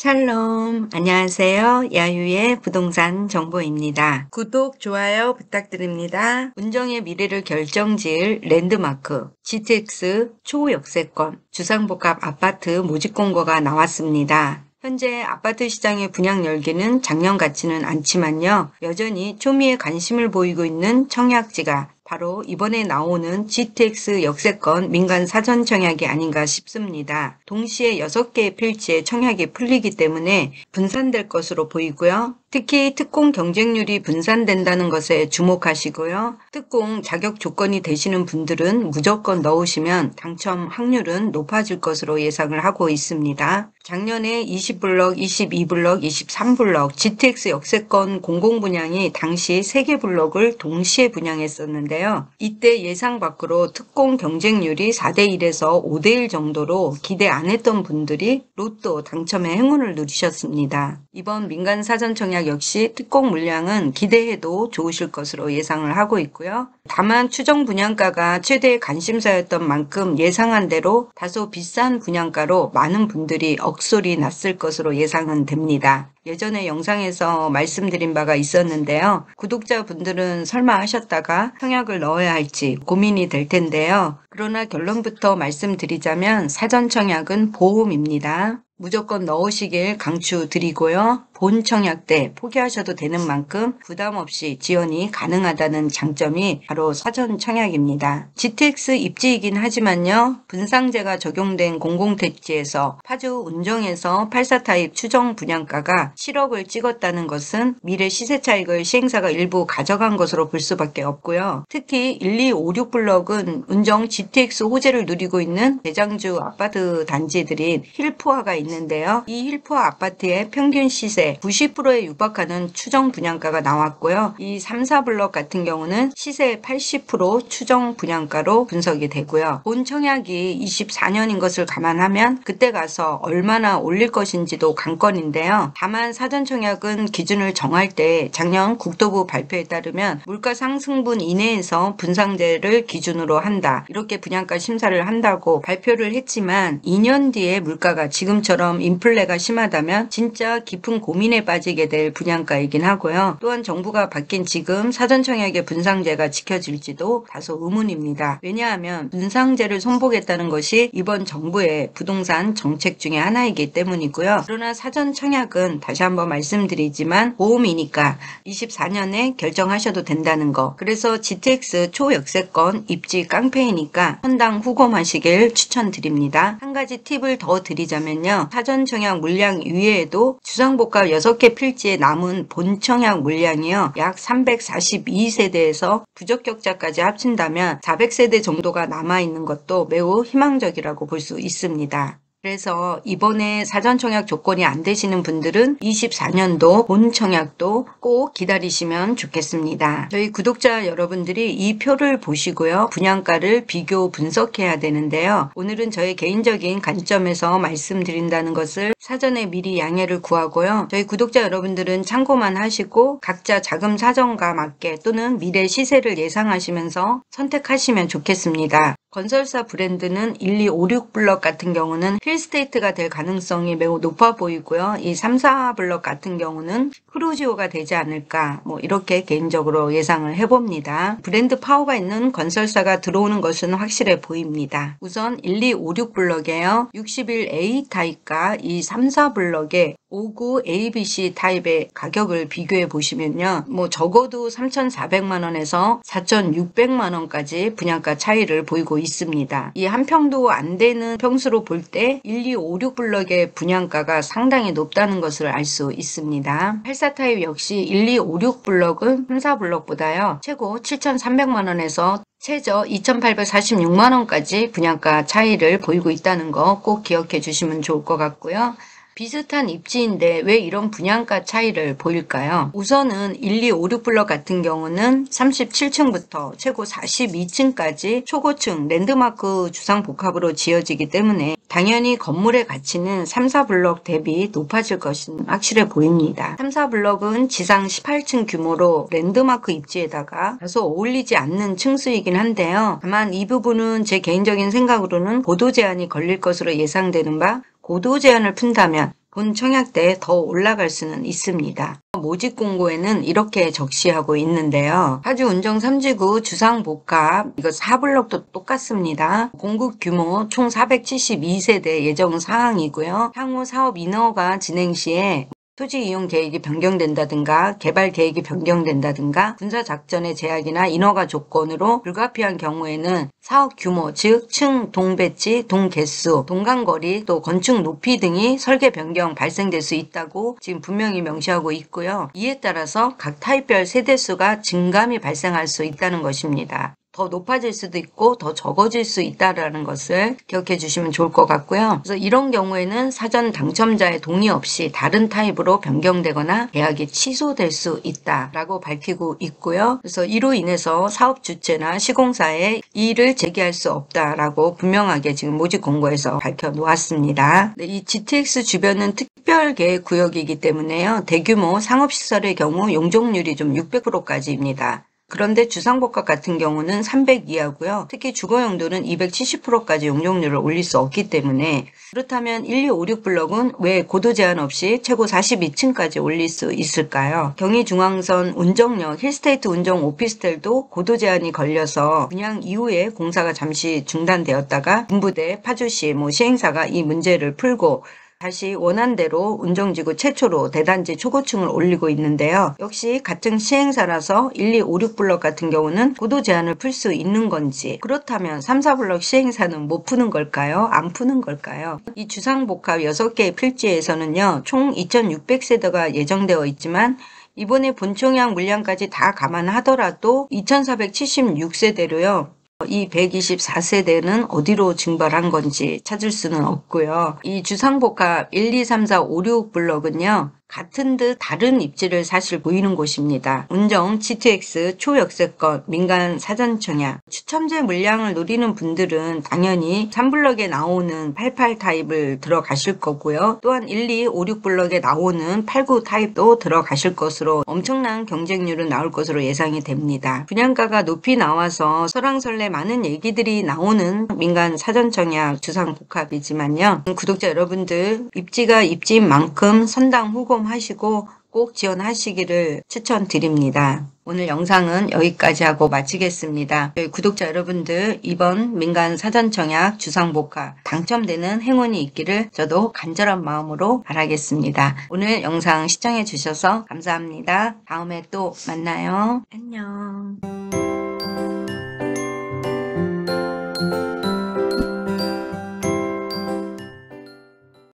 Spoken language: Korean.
샬롬, 안녕하세요. 야유의 부동산 정보입니다. 구독, 좋아요 부탁드립니다. 운정의 미래를 결정지을 랜드마크, GTX 초역세권, 주상복합 아파트 모집 공고가 나왔습니다. 현재 아파트 시장의 분양 열기는 작년 같지는 않지만요. 여전히 초미의 관심을 보이고 있는 청약지가 바로 이번에 나오는 GTX 역세권 민간 사전 청약이 아닌가 싶습니다. 동시에 6개의 필지에 청약이 풀리기 때문에 분산될 것으로 보이고요. 특히 특공 경쟁률이 분산된다는 것에 주목하시고요. 특공 자격 조건이 되시는 분들은 무조건 넣으시면 당첨 확률은 높아질 것으로 예상을 하고 있습니다. 작년에 20블럭, 22블럭, 23블럭 GTX 역세권 공공분양이 당시 3개 블럭을 동시에 분양했었는데요. 이때 예상 밖으로 특공 경쟁률이 4대1에서 5대1 정도로 기대 안 했던 분들이 로또 당첨의 행운을 누리셨습니다. 이번 민간 사전 청약 역시 특공 물량은 기대해도 좋으실 것으로 예상을 하고 있고요. 다만 추정 분양가가 최대의 관심사였던 만큼 예상한 대로 다소 비싼 분양가로 많은 분들이 억소리 났을 것으로 예상은 됩니다. 예전에 영상에서 말씀드린 바가 있었는데요. 구독자분들은 설마 하셨다가 청약을 넣어야 할지 고민이 될 텐데요. 그러나 결론부터 말씀드리자면 사전 청약은 보험입니다. 무조건 넣으시길 강추드리고요. 본 청약 때 포기하셔도 되는 만큼 부담 없이 지원이 가능하다는 장점이 바로 사전 청약입니다. GTX 입지이긴 하지만요. 분상제가 적용된 공공택지에서 파주 운정에서 84타입 추정 분양가가 7억을 찍었다는 것은 미래 시세 차익을 시행사가 일부 가져간 것으로 볼 수밖에 없고요. 특히 1256블럭은 운정 GTX 호재를 누리고 있는 대장주 아파트 단지들인 힐푸아가 있는데요. 이 힐푸아 아파트의 평균 시세 90%에 육박하는 추정 분양가가 나왔고요. 이 3, 4블럭 같은 경우는 시세 80% 추정 분양가로 분석이 되고요. 본 청약이 24년인 것을 감안하면 그때 가서 얼마나 올릴 것인지도 관건인데요. 다만 사전 청약은 기준을 정할 때 작년 국토부 발표에 따르면 물가 상승분 이내에서 분상제를 기준으로 한다. 이렇게 분양가 심사를 한다고 발표를 했지만 2년 뒤에 물가가 지금처럼 인플레가 심하다면 진짜 깊은 고민에 빠지게 될 분양가이긴 하고요. 또한 정부가 바뀐 지금 사전 청약의 분상제가 지켜질지도 다소 의문입니다. 왜냐하면 분상제를 손보겠다는 것이 이번 정부의 부동산 정책 중에 하나이기 때문이고요. 그러나 사전 청약은 다시 한번 말씀드리지만 보험이니까 24년에 결정하셔도 된다는 거. 그래서 GTX 초역세권 입지 깡패이니까 헌당 후검하시길 추천드립니다. 한 가지 팁을 더 드리자면요. 사전 청약 물량 이외에도 주상복합 6개 필지에 남은 본 청약 물량이요. 약 342세대에서 부적격자까지 합친다면 400세대 정도가 남아있는 것도 매우 희망적이라고 볼 수 있습니다. 그래서 이번에 사전 청약 조건이 안 되시는 분들은 24년도 본 청약도 꼭 기다리시면 좋겠습니다. 저희 구독자 여러분들이 이 표를 보시고요. 분양가를 비교 분석해야 되는데요. 오늘은 저의 개인적인 관점에서 말씀드린다는 것을 사전에 미리 양해를 구하고요. 저희 구독자 여러분들은 참고만 하시고 각자 자금 사정과 맞게 또는 미래 시세를 예상하시면서 선택하시면 좋겠습니다. 건설사 브랜드는 1256블럭 같은 경우는 힐스테이트가 될 가능성이 매우 높아 보이고요. 이 3, 4블럭 같은 경우는 크루지오가 되지 않을까 이렇게 개인적으로 예상을 해봅니다. 브랜드 파워가 있는 건설사가 들어오는 것은 확실해 보입니다. 우선 1256블럭에요. 61A 타입과 이 3, 4블럭의 59 ABC 타입의 가격을 비교해 보시면요. 적어도 3,400만원에서 4,600만원까지 분양가 차이를 보이고 있습니다. 이 한 평도 안 되는 평수로 볼 때 1256블럭의 분양가가 상당히 높다는 것을 알 수 있습니다. 84 타입 역시 1256블럭은 3, 4블럭보다요. 최고 7,300만원에서 최저 2,846만원까지 분양가 차이를 보이고 있다는 거 꼭 기억해 주시면 좋을 것 같고요. 비슷한 입지인데 왜 이런 분양가 차이를 보일까요? 우선은 1256블럭 같은 경우는 37층부터 최고 42층까지 초고층 랜드마크 주상복합으로 지어지기 때문에 당연히 건물의 가치는 3, 4블럭 대비 높아질 것은 확실해 보입니다. 3, 4블럭은 지상 18층 규모로 랜드마크 입지에다가 다소 어울리지 않는 층수이긴 한데요. 다만 이 부분은 제 개인적인 생각으로는 고도 제한이 걸릴 것으로 예상되는 바 고도 제한을 푼다면 본 청약 때 더 올라갈 수는 있습니다. 모집 공고에는 이렇게 적시하고 있는데요. 파주 운정 3지구 주상복합 이거 4블럭도 똑같습니다. 공급 규모 총 472세대 예정 사항이고요. 향후 사업 인허가 진행 시에 토지 이용 계획이 변경된다든가 개발 계획이 변경된다든가 군사작전의 제약이나 인허가 조건으로 불가피한 경우에는 사업 규모 즉 층, 동배치, 동개수, 동간거리 또 건축 높이 등이 설계 변경 발생될 수 있다고 지금 분명히 명시하고 있고요. 이에 따라서 각 타입별 세대수가 증감이 발생할 수 있다는 것입니다. 더 높아질 수도 있고 더 적어질 수 있다는 것을 기억해 주시면 좋을 것 같고요. 그래서 이런 경우에는 사전 당첨자의 동의 없이 다른 타입으로 변경되거나 계약이 취소될 수 있다라고 밝히고 있고요. 그래서 이로 인해서 사업 주체나 시공사에 이의를 제기할 수 없다라고 분명하게 지금 모집 공고에서 밝혀 놓았습니다. 이 GTX 주변은 특별계획 구역이기 때문에요. 대규모 상업시설의 경우 용적률이 좀 600%까지입니다. 그런데 주상복합 같은 경우는 300 이하고요. 특히 주거용도는 270%까지 용적률을 올릴 수 없기 때문에 그렇다면 1256블럭은 왜 고도 제한 없이 최고 42층까지 올릴 수 있을까요? 경의중앙선 운정역 힐스테이트 운정 오피스텔도 고도 제한이 걸려서 분양 이후에 공사가 잠시 중단되었다가 군부대 파주시 시행사가 이 문제를 풀고 다시 원안대로 운정지구 최초로 대단지 초고층을 올리고 있는데요. 역시 같은 시행사라서 1256블럭 같은 경우는 고도 제한을 풀 수 있는 건지 그렇다면 3, 4블럭 시행사는 못 푸는 걸까요? 안 푸는 걸까요? 이 주상복합 6개의 필지에서는요. 총 2600세대가 예정되어 있지만 이번에 본청약 물량까지 다 감안하더라도 2476세대로요. 이 124세대는 어디로 증발한 건지 찾을 수는 없고요. 이 주상복합 1, 2, 3, 4, 5, 6블럭은요. 같은 듯 다른 입지를 사실 보이는 곳입니다. 운정 GTX 초역세권 민간 사전청약 추첨제 물량을 노리는 분들은 당연히 3블럭에 나오는 88 타입을 들어가실 거고요. 또한 1, 2, 5, 6블럭에 나오는 89 타입도 들어가실 것으로 엄청난 경쟁률은 나올 것으로 예상이 됩니다. 분양가가 높이 나와서 설왕설래 많은 얘기들이 나오는 민간 사전청약 주상복합이지만요. 구독자 여러분들 입지가 입지인 만큼 선당 후보 하시고 꼭 지원하시기를 추천드립니다. 오늘 영상은 여기까지 하고 마치겠습니다. 저희 구독자 여러분들 이번 민간 사전청약 주상복합 당첨되는 행운이 있기를 저도 간절한 마음으로 바라겠습니다. 오늘 영상 시청해 주셔서 감사합니다. 다음에 또 만나요. 안녕.